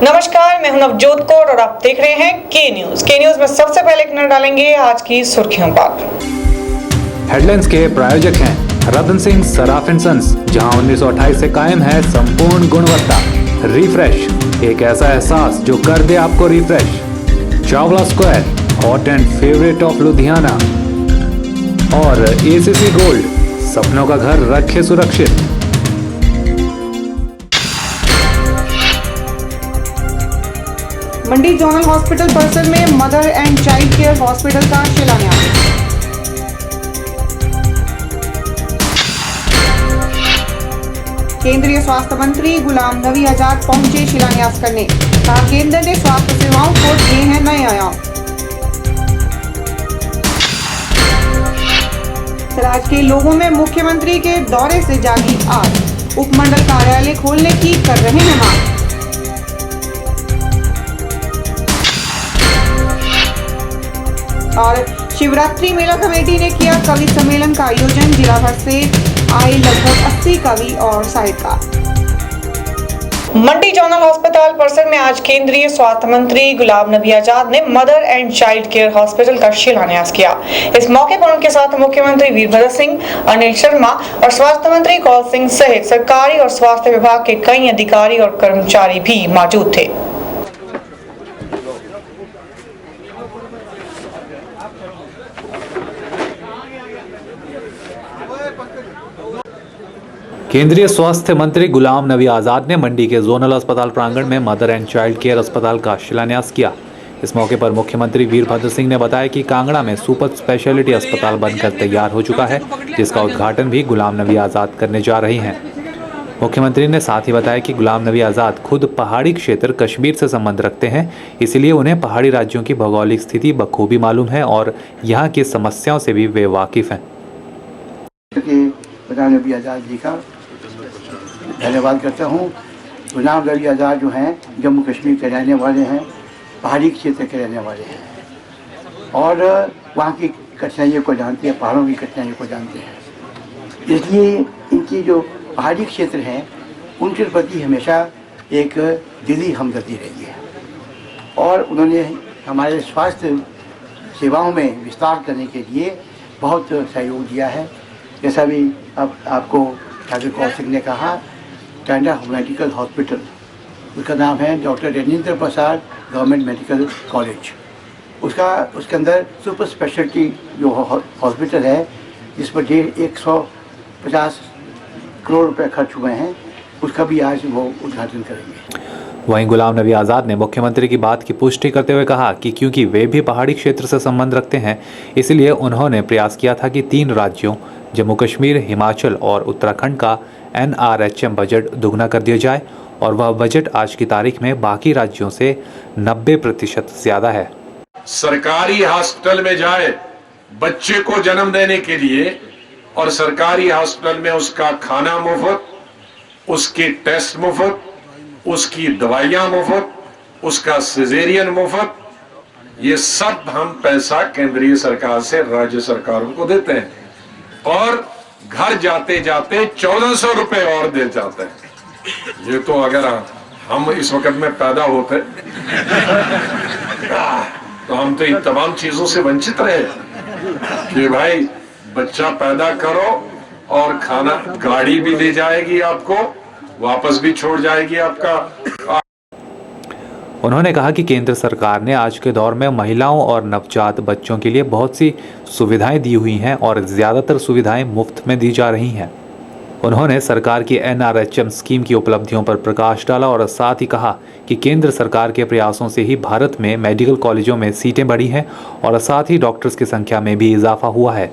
नमस्कार, मैं हूं नवजोत कौर और आप देख रहे हैं के न्यूज में सबसे पहले एक नजर डालेंगे आज की सुर्खियों पर। हेडलाइंस के प्रायोजक हैं रतन सिंह सराफ एंड सन्स, जहां 1928 से कायम है संपूर्ण गुणवत्ता। रिफ्रेश, एक ऐसा एहसास जो कर दे आपको refresh. Chawla square, hot and favourite of Ludhiana. और एसीसी गोल्ड, सपनों का घर रखे सुरक्षित। मंडी जोनल हॉस्पिटल परिसर में mother and child care hospital का शिलान्यास। केंद्रीय स्वास्थ्य मंत्री गुलाम नबी आजाद पहुंचे शिलान्यास करने। कहा केंद्र ने स्वास्थ्य सेवाओं को दिए हैं नए आयाम। राज्य के लोगों में मुख्यमंत्री के दौरे से जागी आग। उपमंडल कार्यालय खोलने की कर रहे हैं मांग। और शिवरात्रि मेला कमेटी ने किया कवि सम्मेलन का आयोजन। जिला भर से आए लगभग 80 कवि और साहित्यकार। मंडी जोनल अस्पताल परिसर में आज केंद्रीय स्वास्थ्य मंत्री गुलाम नबी आजाद ने mother and child care hospital का शिलान्यास किया। इस मौके पर उनके साथ मुख्यमंत्री वीरभद्र सिंह, अनिल शर्मा और स्वास्थ्य मंत्री कौल सिंह सहित सरकारी और स्वास्थ्य विभाग के कई अधिकारी और कर्मचारी भी मौजूद थे। केंद्रीय स्वास्थ्य मंत्री गुलाम नबी आजाद ने मंडी के जोनल अस्पताल प्रांगण में मदर एंड चाइल्ड केयर अस्पताल का शिलान्यास किया। इस मौके पर मुख्यमंत्री वीरभद्र सिंह ने बताया कि कांगड़ा में सुपर स्पेशलिटी अस्पताल बनकर तैयार हो चुका है, जिसका उद्घाटन भी गुलाम नबी आजाद करने जा रहे हैं। मुख्यमंत्री ने साथ ही बताया कि गुलाम नबी आजाद खुद पहाड़ी क्षेत्र कश्मीर से संबंध रखते हैं, इसलिए उन्हें पहाड़ी राज्यों की भौगोलिक स्थिति बखूबी मालूम है और यहाँ की समस्याओं से भी वे वाकिफ हैं। गुलाम नबी आजाद जी का धन्यवाद करता हूँ। गुलाम नबी आजाद जो हैं जम्मू कश्मीर के रहने वाले हैं, पहाड़ी क्षेत्र के रहने वाले हैं और वहाँ की कठिनाइयों को जानते हैं, पहाड़ों की कठिनाइयों को जानते हैं। इसलिए इनकी जो पहाड़ी क्षेत्र हैं उनके प्रति हमेशा एक दिली हमदर्दी रही है और उन्होंने हमारे स्वास्थ्य सेवाओं में विस्तार करने के लिए बहुत सहयोग दिया है। जैसा भी अब आपको डॉक्टर कौल सिंह ने कहा, टांडा मेडिकल हॉस्पिटल, उसका नाम है doctor Rajendra Prasad government medical college. उसके अंदर सुपर स्पेशलिटी जो हॉस्पिटल है, जिस पर 150 करोड़ रुपए खर्च हुए हैं, उसका भी आज वो उद्घाटन करेंगे। वहीं गुलाम नबी आजाद ने मुख्यमंत्री की बात की पुष्टि करते हुए कहा कि क्योंकि वे भी पहाड़ी क्षेत्र से संबंध रखते हैं, इसलिए उन्होंने प्रयास किया था कि 3 राज्यों जम्मू कश्मीर, हिमाचल और उत्तराखंड का NRHM बजट दुगना कर दिया जाए और वह बजट आज की तारीख में बाकी राज्यों से 90% ज्यादा है। सरकारी हॉस्पिटल में जाए बच्चे को जन्म देने के लिए और सरकारी हॉस्पिटल में उसका खाना मुफ्त, उसके टेस्ट मुफ्त, उसकी दवाइयां मुफ्त, उसका सिजेरियन मुफ्त, ये सब हम पैसा केंद्रीय सरकार से राज्य सरकारों को देते हैं और घर जाते जाते 1400 रुपए और दे जाते हैं। ये तो अगर हम इस वक्त में पैदा होते तो हम तो इन तमाम चीजों से वंचित रहे कि भाई बच्चा पैदा करो और खाना, गाड़ी भी ले जाएगी आपको, वापस भी छोड़ जाएगी आपका। उन्होंने कहा कि केंद्र सरकार ने आज के दौर में महिलाओं और नवजात बच्चों के लिए बहुत सी सुविधाएं दी हुई हैं और ज़्यादातर सुविधाएं मुफ्त में दी जा रही हैं। उन्होंने सरकार की NRHM स्कीम की उपलब्धियों पर प्रकाश डाला और साथ ही कहा कि केंद्र सरकार के प्रयासों से ही भारत में मेडिकल कॉलेजों में सीटें बढ़ी हैं और साथ ही डॉक्टर्स की संख्या में भी इजाफा हुआ है।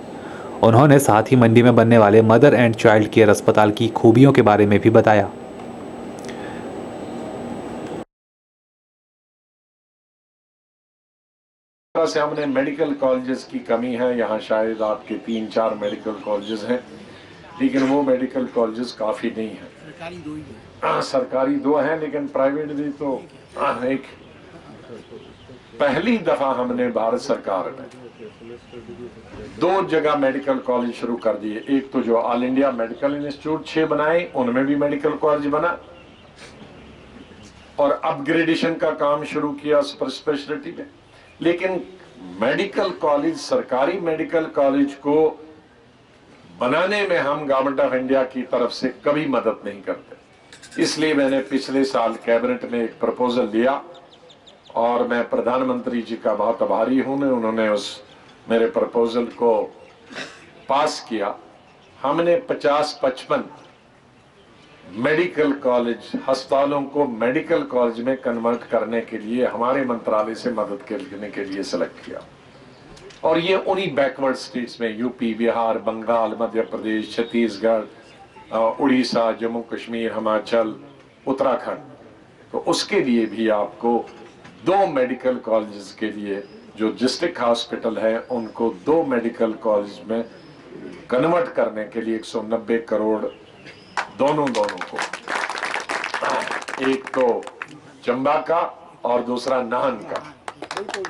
उन्होंने साथ ही मंडी में बनने वाले मदर एंड चाइल्ड केयर अस्पताल की खूबियों के बारे में भी बताया। से हमने मेडिकल कॉलेजेस की कमी है, यहाँ शायद आपके 3-4 मेडिकल कॉलेजेस हैं, लेकिन वो मेडिकल कॉलेजेस काफी नहीं है। सरकारी 2 हैं लेकिन प्राइवेट भी तो एक। पहली दफा हमने भारत सरकार में 2 जगह मेडिकल कॉलेज शुरू कर दिए। एक तो जो ऑल इंडिया मेडिकल इंस्टीट्यूट 6 बनाए, उनमें भी मेडिकल कॉलेज बना, और अपग्रेडेशन का काम शुरू किया सुपर स्पेशलिटी में। लेकिन मेडिकल कॉलेज, सरकारी मेडिकल कॉलेज को बनाने में हम गवर्नमेंट ऑफ इंडिया की तरफ से कभी मदद नहीं करते। इसलिए मैंने पिछले साल कैबिनेट में एक प्रपोजल दिया और मैं प्रधानमंत्री जी का बहुत आभारी हूं। उन्होंने उस मेरे प्रपोजल को पास किया। हमने 50-55 मेडिकल कॉलेज, अस्पतालों को मेडिकल कॉलेज में कन्वर्ट करने के लिए हमारे मंत्रालय से मदद करने के लिए सेलेक्ट किया। और ये उन्हीं बैकवर्ड स्टेट्स में, यूपी, बिहार, बंगाल, मध्य प्रदेश, छत्तीसगढ़, उड़ीसा, जम्मू कश्मीर, हिमाचल, उत्तराखंड, तो उसके लिए भी आपको 2 मेडिकल कॉलेजेस के लिए जो डिस्ट्रिक्ट हॉस्पिटल है उनको 2 मेडिकल कॉलेज में कन्वर्ट करने के लिए 190 करोड़ दोनों को, एक तो चंबा का और दूसरा नाहन का,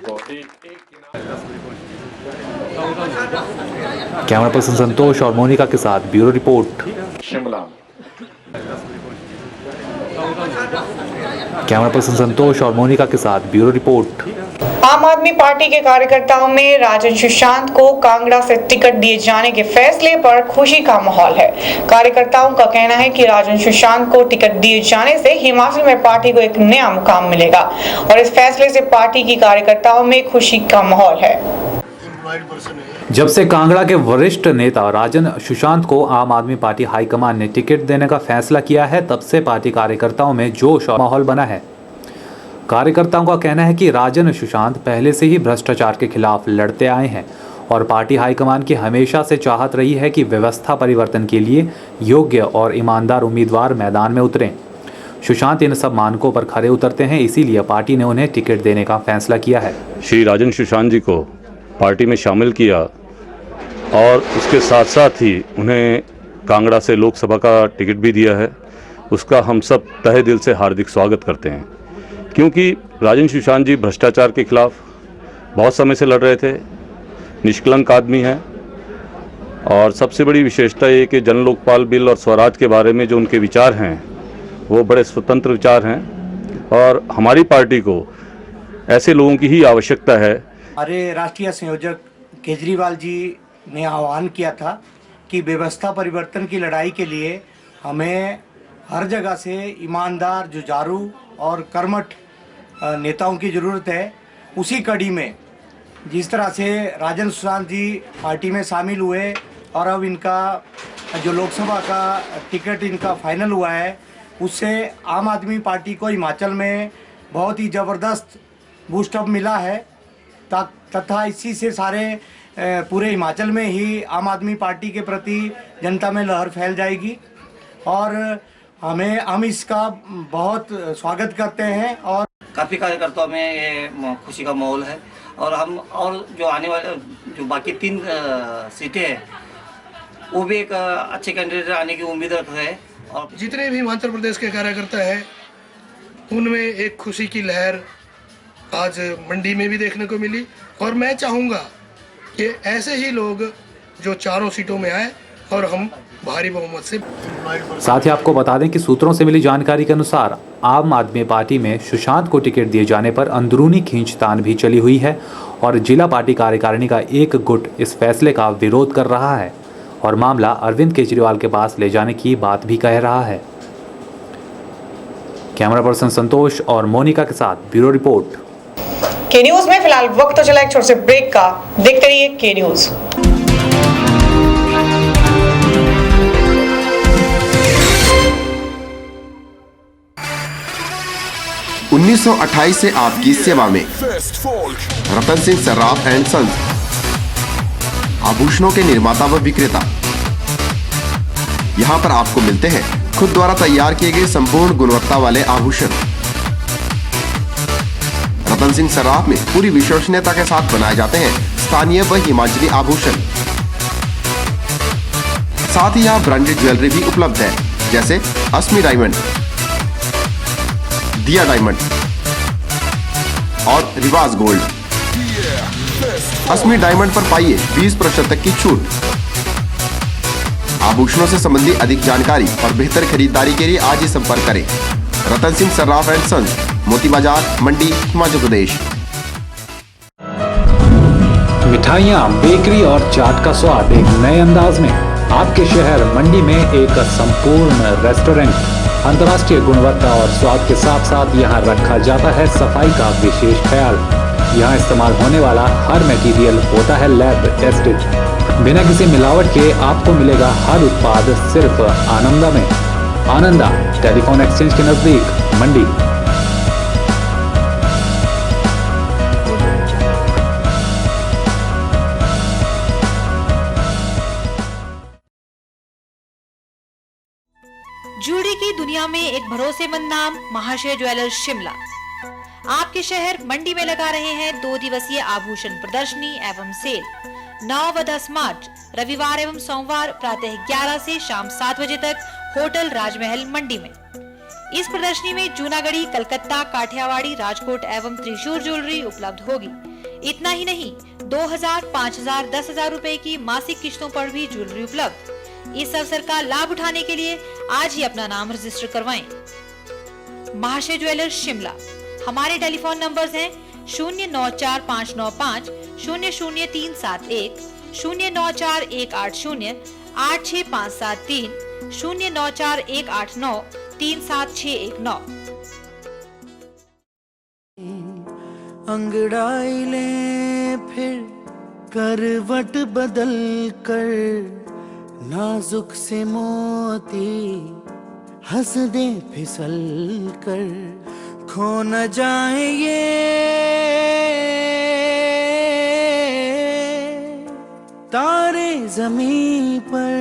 तो एक कैमरा पर्सन संतोष और मोनिका के साथ ब्यूरो रिपोर्ट शिमला में। कैमरा पर्सन संतोष और मोनिका के साथ ब्यूरो रिपोर्ट। आम आदमी पार्टी के कार्यकर्ताओं में राजन सुशांत को कांगड़ा से टिकट दिए जाने के फैसले पर खुशी का माहौल है। कार्यकर्ताओं का कहना है कि राजन सुशांत को टिकट दिए जाने से हिमाचल में पार्टी को एक नया मुकाम मिलेगा और इस फैसले से पार्टी की कार्यकर्ताओं में खुशी का माहौल है। जब से कांगड़ा के वरिष्ठ नेता राजन सुशांत को आम आदमी पार्टी हाईकमान ने टिकट देने का फैसला किया है, तब से पार्टी कार्यकर्ताओं में जोश और माहौल बना है। कार्यकर्ताओं का कहना है कि राजन सुशांत पहले से ही भ्रष्टाचार के खिलाफ लड़ते आए हैं और पार्टी हाईकमान की हमेशा से चाहत रही है कि व्यवस्था परिवर्तन के लिए योग्य और ईमानदार उम्मीदवार मैदान में उतरें। सुशांत इन सब मानकों पर खरे उतरते हैं, इसीलिए पार्टी ने उन्हें टिकट देने का फैसला किया है। श्री राजन सुशांत जी को पार्टी में शामिल किया और उसके साथ साथ ही उन्हें कांगड़ा से लोकसभा का टिकट भी दिया है। उसका हम सब तहे दिल से हार्दिक स्वागत करते हैं, क्योंकि राजन सुशांत जी भ्रष्टाचार के खिलाफ बहुत समय से लड़ रहे थे, निष्कलंक आदमी हैं और सबसे बड़ी विशेषता ये कि जन लोकपाल बिल और स्वराज के बारे में जो उनके विचार हैं वो बड़े स्वतंत्र विचार हैं और हमारी पार्टी को ऐसे लोगों की ही आवश्यकता है। हमारे राष्ट्रीय संयोजक केजरीवाल जी ने आह्वान किया था कि व्यवस्था परिवर्तन की लड़ाई के लिए हमें हर जगह से ईमानदार, जुझारू और कर्मठ नेताओं की ज़रूरत है। उसी कड़ी में जिस तरह से राजन सुशांत जी पार्टी में शामिल हुए और अब इनका जो लोकसभा का टिकट इनका फाइनल हुआ है, उससे आम आदमी पार्टी को हिमाचल में बहुत ही ज़बरदस्त बूस्टअप मिला है तथा इसी से सारे पूरे हिमाचल में ही आम आदमी पार्टी के प्रति जनता में लहर फैल जाएगी और हम इसका बहुत स्वागत करते हैं। और काफ़ी कार्यकर्ताओं में ये खुशी का माहौल है और हम और जो आने वाले जो बाकी 3 सीटें हैं वो भी एक अच्छे कैंडिडेट आने की उम्मीद रख रहे हैं। और जितने भी हिमाचल प्रदेश के कार्यकर्ता हैं उनमें एक खुशी की लहर आज मंडी में भी देखने को मिली और मैं चाहूँगा कि ऐसे ही लोग जो चारों सीटों में आए और हम भारी बहुमत से। साथ ही आपको बता दें कि सूत्रों से मिली जानकारी के अनुसार आम आदमी पार्टी में सुशांत को टिकट दिए जाने पर अंदरूनी खींचतान भी चली हुई है और जिला पार्टी कार्यकारिणी का एक गुट इस फैसले का विरोध कर रहा है और मामला अरविंद केजरीवाल के पास ले जाने की बात भी कह रहा है। कैमरा पर्सन संतोष और मोनिका के साथ ब्यूरो रिपोर्ट। के न्यूज में फिलहाल वक्त तो चला एक छोटे से ब्रेक का, देखते रहिए के न्यूज। उन्नीस 1928 से आपकी सेवा में रतन सिंह सर्राफ एंड सन्स, आभूषणों के निर्माता व विक्रेता। यहाँ पर आपको मिलते हैं खुद द्वारा तैयार किए गए संपूर्ण गुणवत्ता वाले आभूषण। रतन सिंह सर्राफ में पूरी विश्वसनीयता के साथ बनाए जाते हैं स्थानीय व हिमाचली आभूषण। साथ ही यहाँ ब्रांडेड ज्वेलरी भी उपलब्ध है, जैसे अस्मी डायमंड, दिया डायमंड और रिवाज गोल्ड। अस्मी डायमंड पर पाइए 20% तक की छूट। आभूषणों से संबंधी अधिक जानकारी और बेहतर खरीदारी के लिए आज ही संपर्क करें रतन सिंह सर्राफ एंड सन्स, मोती बाजार, मंडी, हिमाचल प्रदेश। मिठाइयाँ, बेकरी और चाट का स्वाद एक नए अंदाज में आपके शहर मंडी में एक संपूर्ण रेस्टोरेंट। अंतर्राष्ट्रीय गुणवत्ता और स्वाद के साथ साथ यहाँ रखा जाता है सफाई का विशेष ख्याल। यहाँ इस्तेमाल होने वाला हर मटेरियल होता है लैब टेस्टेड। बिना किसी मिलावट के आपको मिलेगा हर उत्पाद सिर्फ आनंदा में। आनंदा टेलीफोन एक्सचेंज के नजदीक, मंडी। जूड़ी की दुनिया में एक भरोसेमंद नाम महाशय ज्वेलर्स शिमला आपके शहर मंडी में लगा रहे हैं 2 दिवसीय आभूषण प्रदर्शनी एवं सेल 9 व 10 मार्च रविवार एवं सोमवार प्रातः 11 से शाम 7 बजे तक होटल राजमहल मंडी में। इस प्रदर्शनी में जूनागढ़ी, कलकत्ता, काठियावाड़ी, राजकोट एवं त्रिशूर ज्वेलरी उपलब्ध होगी। इतना ही नहीं, 2000, 5000, 10,000 रुपए की मासिक किश्तों पर भी ज्वेलरी उपलब्ध। इस अवसर का लाभ उठाने के लिए आज ही अपना नाम रजिस्टर करवाएं। महाशय ज्वेलर्स शिमला। हमारे टेलीफोन नंबर्स हैं 094595 00371, 094180 86573, 094189 37619। अंगड़ाई ले फिर करवट बदल कर, नाजुक से मोती हंस दे फिसल कर, खो न जाए ये तारे ज़मीं पर।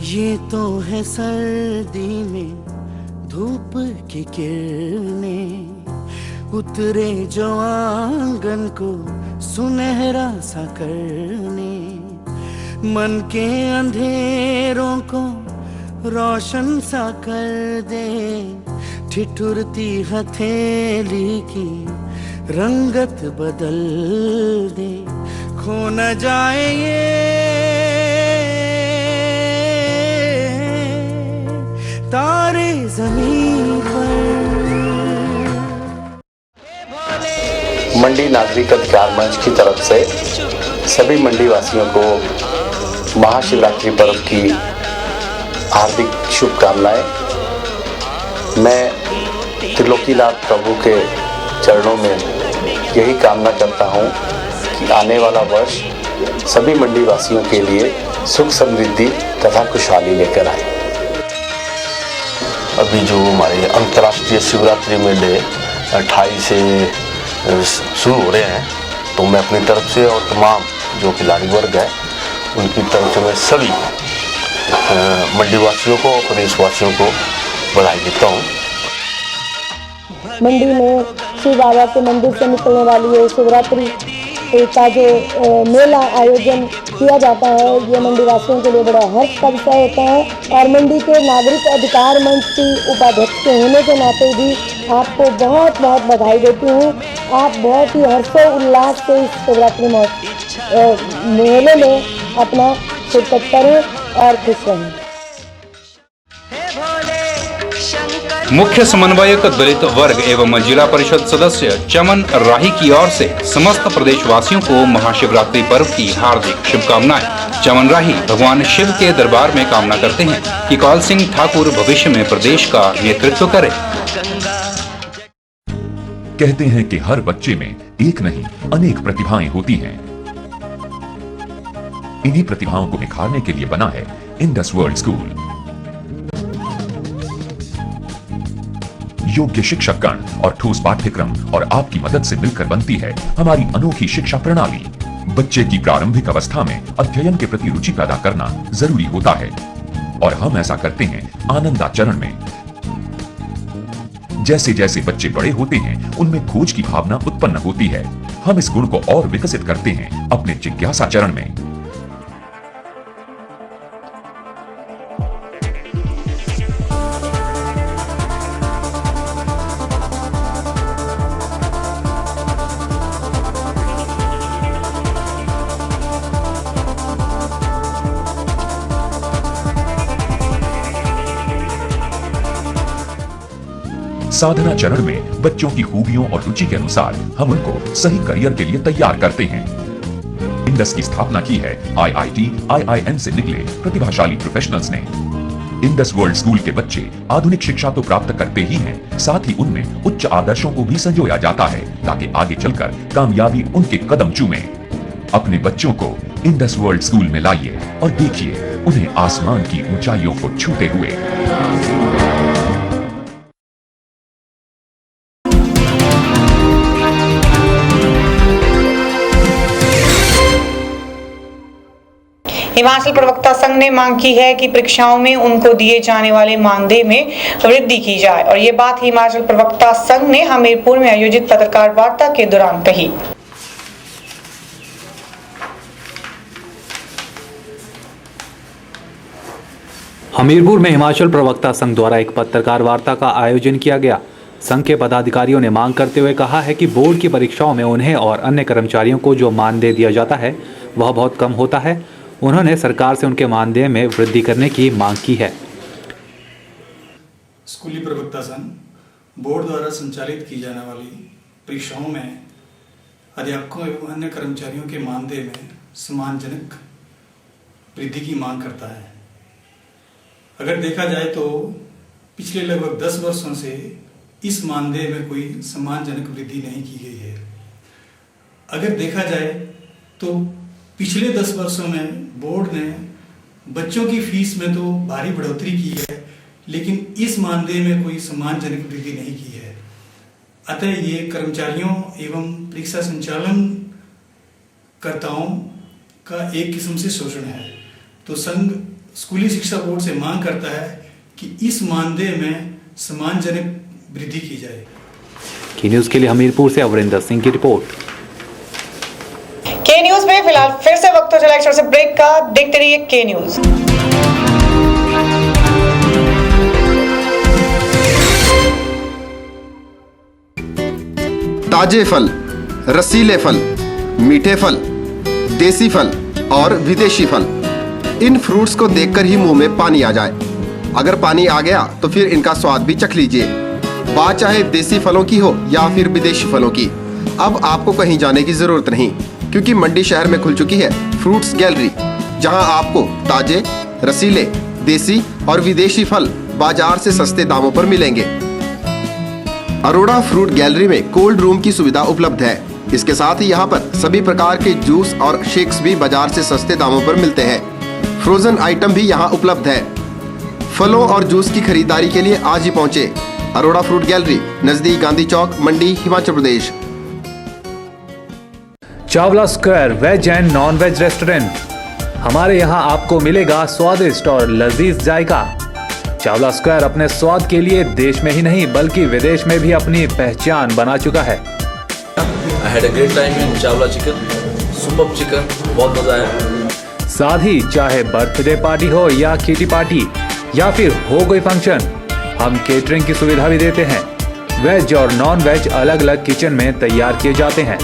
ये तो है सर्दी में धूप की किरणें, उतरे जो आंगन को सुनहरा सा करने, मन के अंधेरों को रोशन सा कर दे, ठिठुरती हथेली की रंगत बदल दे, खो न जाए ये तारे ज़मीन पर। मंडी नागरिक अधिकार मंच की तरफ से सभी मंडी वासियों को महाशिवरात्रि पर्व की हार्दिक शुभकामनाएं। मैं त्रिलोकीनाथ प्रभु के चरणों में यही कामना करता हूं कि आने वाला वर्ष सभी मंडी वासियों के लिए सुख समृद्धि तथा खुशहाली लेकर आए। अभी जो हमारे अंतर्राष्ट्रीय शिवरात्रि मेले 28 से शुरू हो रहे हैं, तो मैं अपनी तरफ से और तमाम जो खिलाड़ी वर्ग है उनकी तरफ से मैं सभी मंडी वासियों को और प्रदेशवासियों को बधाई देता हूँ। मंडी में शिव बाबा के मंदिर से निकलने वाली ये शिवरात्रि का जो मेला आयोजन किया जाता है, ये मंडी वासियों के लिए बड़ा हर्ष का विषय होता है। और मंडी के नागरिक अधिकार मंच की उपाध्यक्ष के होने के नाते भी आपको बहुत बहुत बधाई देती हूँ। आप बहुत ही हर्षोल्लास से इस शिवरात्रि मेले में अपना शिरकत करें और खुश रहें। मुख्य समन्वयक दलित वर्ग एवं जिला परिषद सदस्य चमन राही की ओर से समस्त प्रदेशवासियों को महाशिवरात्रि पर्व की हार्दिक शुभकामनाएं। चमन राही भगवान शिव के दरबार में कामना करते हैं कि कौल सिंह ठाकुर भविष्य में प्रदेश का नेतृत्व करे। कहते हैं कि हर बच्चे में एक नहीं अनेक प्रतिभाएं होती हैं। इन्हीं प्रतिभाओं को निखारने के लिए बना है इंडस वर्ल्ड स्कूल। योग्य शिक्षकगण और ठोस पाठ्यक्रम और आपकी मदद से मिलकर बनती है हमारी अनोखी शिक्षा प्रणाली। बच्चे की प्रारंभिक अवस्था में अध्ययन के प्रति रुचि पैदा करना जरूरी होता है और हम ऐसा करते हैं आनंदाचरण में। जैसे जैसे बच्चे बड़े होते हैं उनमें खोज की भावना उत्पन्न होती है। हम इस गुण को और विकसित करते हैं अपने जिज्ञासा चरण में। साधना चरण में बच्चों की खूबियों और रुचि के अनुसार हम उनको सही करियर के लिए तैयार करते हैं। इंडस की स्थापना की है IIT, IIM से निकले प्रतिभाशाली प्रोफेशनल्स ने। इंडस वर्ल्ड स्कूल के बच्चे आधुनिक शिक्षा तो प्राप्त करते ही हैं, साथ ही उनमें उच्च आदर्शों को भी संजोया जाता है ताकि आगे चलकर कामयाबी उनके कदम चूमे। अपने बच्चों को इंडस वर्ल्ड स्कूल में लाइए और देखिए उन्हें आसमान की ऊंचाइयों को छूते हुए। हिमाचल प्रवक्ता संघ ने मांग की है कि परीक्षाओं में उनको दिए जाने वाले मानदेय में वृद्धि की जाए और ये बात हिमाचल प्रवक्ता संघ ने हमीरपुर में आयोजित पत्रकार वार्ता के दौरान कही। हमीरपुर में हिमाचल प्रवक्ता संघ द्वारा एक पत्रकार वार्ता का आयोजन किया गया। संघ के पदाधिकारियों ने मांग करते हुए कहा है कि बोर्ड की परीक्षाओं में उन्हें और अन्य कर्मचारियों को जो मानदेय दिया जाता है वह बहुत कम होता है। उन्होंने सरकार से उनके मानदेय में वृद्धि करने की मांग की है। स्कूली प्रवक्ता संघ बोर्ड द्वारा संचालित की जाने वाली परीक्षाओं में अध्यापकों एवं अन्य कर्मचारियों के मानदेय में सम्मानजनक वृद्धि की मांग करता है। अगर देखा जाए तो पिछले लगभग 10 वर्षों से इस मानदेय में कोई सम्मानजनक वृद्धि नहीं की गई है। अगर देखा जाए तो पिछले 10 वर्षों में बोर्ड ने बच्चों की फीस में तो भारी बढ़ोतरी की है, लेकिन इस मानदेय में कोई सम्मानजनक वृद्धि नहीं की है। अतः ये कर्मचारियों एवं परीक्षा संचालन कर्ताओं का एक किस्म से शोषण है। तो संघ स्कूली शिक्षा बोर्ड से मांग करता है कि इस मानदेय में सम्मानजनक वृद्धि की जाए। की न्यूज़ के लिए हमीरपुर से अवरिंदर सिंह की रिपोर्ट। के न्यूज़ में फिलहाल फिर से वक्त हो चला एक छोटे से ब्रेक का। देखते रहिए के न्यूज़। ताजे फल, रसीले फल, मीठे फल, देसी फल और विदेशी फल, इन फ्रूट्स को देखकर ही मुंह में पानी आ जाए। अगर पानी आ गया तो फिर इनका स्वाद भी चख लीजिए। बात चाहे देसी फलों की हो या फिर विदेशी फलों की, अब आपको कहीं जाने की जरूरत नहीं, क्योंकि मंडी शहर में खुल चुकी है फ्रूट्स गैलरी, जहां आपको ताजे, रसीले, देसी और विदेशी फल बाजार से सस्ते दामों पर मिलेंगे। अरोड़ा फ्रूट गैलरी में कोल्ड रूम की सुविधा उपलब्ध है। इसके साथ ही यहाँ पर सभी प्रकार के जूस और शेक्स भी बाजार से सस्ते दामों पर मिलते हैं। फ्रोजन आइटम भी यहाँ उपलब्ध है। फलों और जूस की खरीदारी के लिए आज ही पहुँचे अरोड़ा फ्रूट गैलरी, नजदीक Gandhi Chowk, Mandi, Himachal Pradesh. Chawla square veg and non veg restaurant. हमारे यहाँ आपको मिलेगा स्वादिष्ट और लजीज जायका। चावला स्क्वायर अपने स्वाद के लिए देश में ही नहीं बल्कि विदेश में भी अपनी पहचान बना चुका है। I had a great time in Chawla chicken, super chicken, बहुत मजा आया। साथ ही चाहे बर्थडे पार्टी हो या किटी पार्टी या फिर हो कोई फंक्शन, हम केटरिंग की सुविधा भी देते हैं। वेज और नॉन वेज अलग अलग किचन में तैयार किए जाते हैं।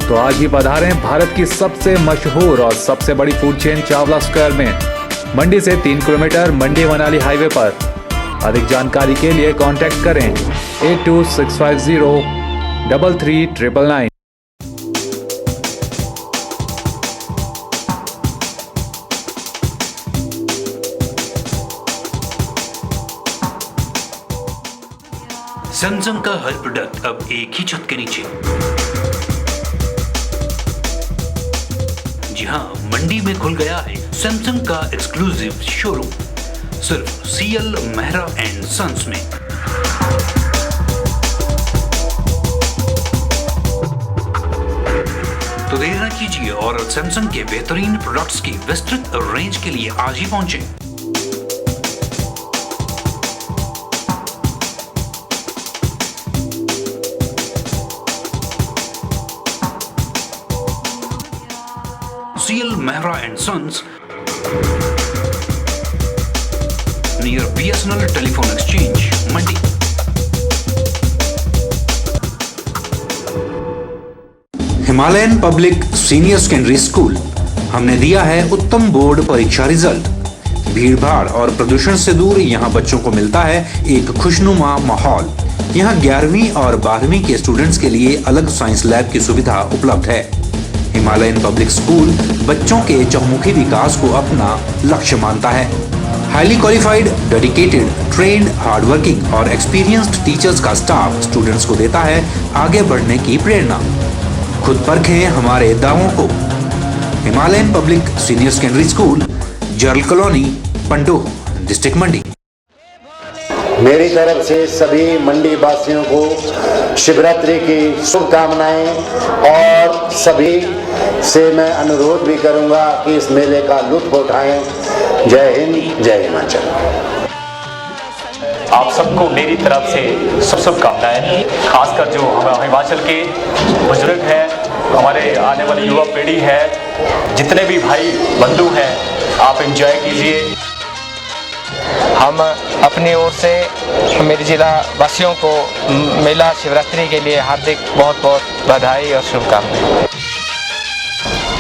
तो आज ही पधारें भारत की सबसे मशहूर और सबसे बड़ी फूड चेन चावला स्क्वायर में, मंडी से 3 किलोमीटर, मंडी मनाली हाईवे पर। अधिक जानकारी के लिए कांटेक्ट करें 8265033999। सैमसंग का हर प्रोडक्ट अब एक ही छत के नीचे। जी हाँ, मंडी में खुल गया है सैमसंग का एक्सक्लूसिव शोरूम, सिर्फ CL मेहरा एंड सन्स में। तो देर न कीजिए और सैमसंग के बेहतरीन प्रोडक्ट्स की विस्तृत रेंज के लिए आज ही पहुंचे। CL Mehra and Sons, near BSNL Telephone Exchange, Mandi। Himalayan public senior secondary school, हमने दिया है उत्तम बोर्ड परीक्षा रिजल्ट। भीड़भाड़ और प्रदूषण से दूर यहाँ बच्चों को मिलता है एक खुशनुमा माहौल। यहाँ 11वीं और 12वीं के स्टूडेंट्स के लिए अलग साइंस लैब की सुविधा उपलब्ध है। हिमालयन पब्लिक स्कूल बच्चों के चहुमुखी विकास को अपना लक्ष्य मानता है। Highly qualified, dedicated, trained, hardworking और एक्सपीरियंस्ड टीचर्स का स्टाफ स्टूडेंट्स को देता है आगे बढ़ने की प्रेरणा। खुद परखें हमारे दावों को। Himalayan public senior secondary school, जर्ल कॉलोनी, पंडोह, डिस्ट्रिक्ट मंडी। मेरी तरफ से सभी मंडी वासियों को शिवरात्रि की शुभकामनाएं और सभी से मैं अनुरोध भी करूंगा कि इस मेले का लुत्फ उठाएं। जय हिंद, जय हिमाचल। आप सबको मेरी तरफ से शुभकामनाएं। खासकर जो हिमाचल के बुजुर्ग हैं, हमारे आने वाली युवा पीढ़ी है, जितने भी भाई बंधु हैं, आप एंजॉय कीजिए। हम अपनी ओर से मेरे जिला वासियों को मेला शिवरात्रि के लिए हार्दिक बहुत बहुत बधाई और शुभकामनाएं।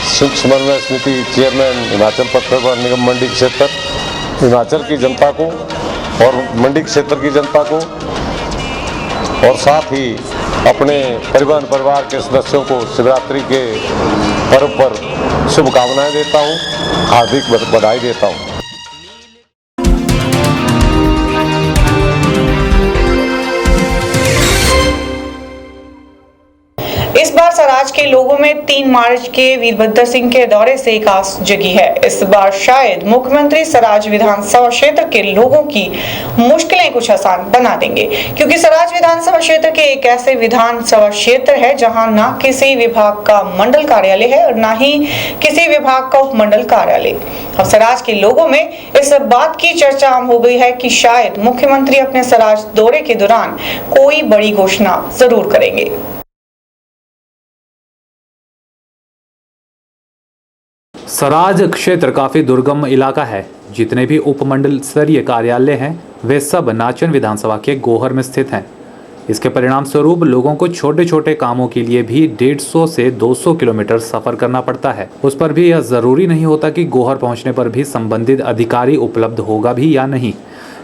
शुभ समन्वय समिति चेयरमैन हिमाचल पथ परिवहन निगम मंडी क्षेत्र, हिमाचल की जनता को और मंडी क्षेत्र की जनता को और साथ ही अपने परिवहन परिवार के सदस्यों को शिवरात्रि के पर्व पर शुभकामनाएं देता हूं, हार्दिक बधाई देता हूं। इस बार सराज के लोगों में 3 मार्च के वीरभद्र सिंह के दौरे से एक आस जगी है। इस बार शायद मुख्यमंत्री सराज विधानसभा क्षेत्र के लोगों की मुश्किलें कुछ आसान बना देंगे, क्योंकि सराज विधानसभा क्षेत्र के एक ऐसे विधानसभा क्षेत्र है जहां ना किसी विभाग का मंडल कार्यालय है और ना ही किसी विभाग का उपमंडल कार्यालय। अब सराज के लोगों में इस बात की चर्चा आम हो गई है कि शायद मुख्यमंत्री अपने सराज दौरे के दौरान कोई बड़ी घोषणा जरूर करेंगे। सराज क्षेत्र काफी दुर्गम इलाका है। जितने भी उपमंडल स्तरीय कार्यालय हैं वे सब नाचन विधानसभा के गोहर में स्थित हैं। इसके परिणाम स्वरूप लोगों को छोटे छोटे कामों के लिए भी 150 से 200 किलोमीटर सफर करना पड़ता है। उस पर भी यह जरूरी नहीं होता कि गोहर पहुंचने पर भी संबंधित अधिकारी उपलब्ध होगा भी या नहीं।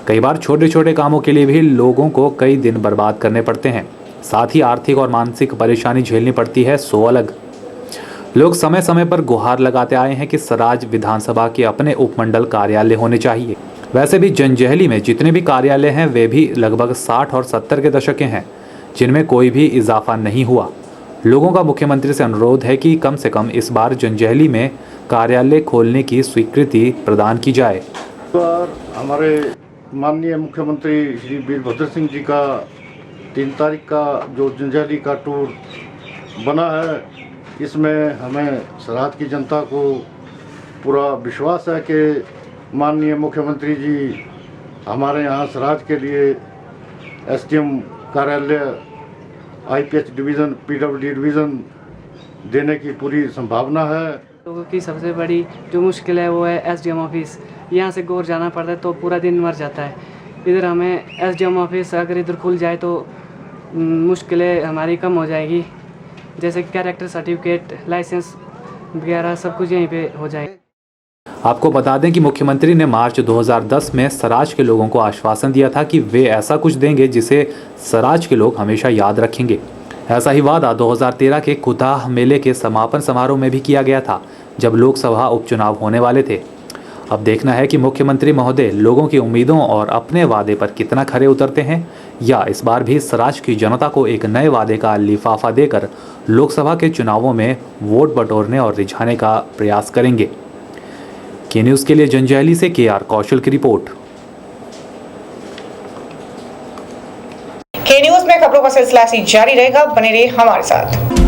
कई बार छोटे छोटे कामों के लिए भी लोगों को कई दिन बर्बाद करने पड़ते हैं। साथ ही आर्थिक और मानसिक परेशानी झेलनी पड़ती है, सो अलग। लोग समय समय पर गुहार लगाते आए हैं कि सराज विधानसभा के अपने उपमंडल कार्यालय होने चाहिए। वैसे भी जंजैहली में जितने भी कार्यालय हैं वे भी लगभग 60 और 70 के दशक के हैं, जिनमें कोई भी इजाफा नहीं हुआ। लोगों का मुख्यमंत्री से अनुरोध है कि कम से कम इस बार जंजैहली में कार्यालय खोलने की स्वीकृति प्रदान की जाए। हमारे माननीय मुख्यमंत्री श्री वीरभद्र सिंह जी का 3 तारीख का जो जंजैहली का टूर बना है, इसमें हमें सराज की जनता को पूरा विश्वास है कि माननीय मुख्यमंत्री जी हमारे यहाँ सराज के लिए एसडीएम कार्यालय, आईपीएच डिवीज़न, पीडब्ल्यूडी डिवीज़न देने की पूरी संभावना है। लोगों की सबसे बड़ी जो मुश्किल है वो है एसडीएम ऑफिस। यहाँ से गोर जाना पड़ता है तो पूरा दिन मर जाता है। इधर हमें एसडीएम ऑफिस अगर इधर खुल जाए तो मुश्किलें हमारी कम हो जाएगी, जैसे कैरेक्टर सर्टिफिकेट, लाइसेंस वगैरह सब कुछ यहीं पे हो जाएगा। आपको बता दें कि मुख्यमंत्री ने मार्च 2010 में सराज के लोगों को आश्वासन दिया था कि वे ऐसा कुछ देंगे जिसे सराज के लोग हमेशा याद रखेंगे। ऐसा ही वादा 2013 के कुताह मेले के समापन समारोह में भी किया गया था, जब लोकसभा उपचुनाव होने वाले थे। अब देखना है कि मुख्यमंत्री महोदय लोगों की उम्मीदों और अपने वादे पर कितना खरे उतरते हैं, या इस बार भी सराज की जनता को एक नए वादे का लिफाफा देकर लोकसभा के चुनावों में वोट बटोरने और रिझाने का प्रयास करेंगे। के न्यूज़ के लिए जंजैहली से KR कौशल की रिपोर्ट। के न्यूज़ में खबरों का सिलसिला ऐसे जारी रहेगा, बने रहिए हमारे साथ।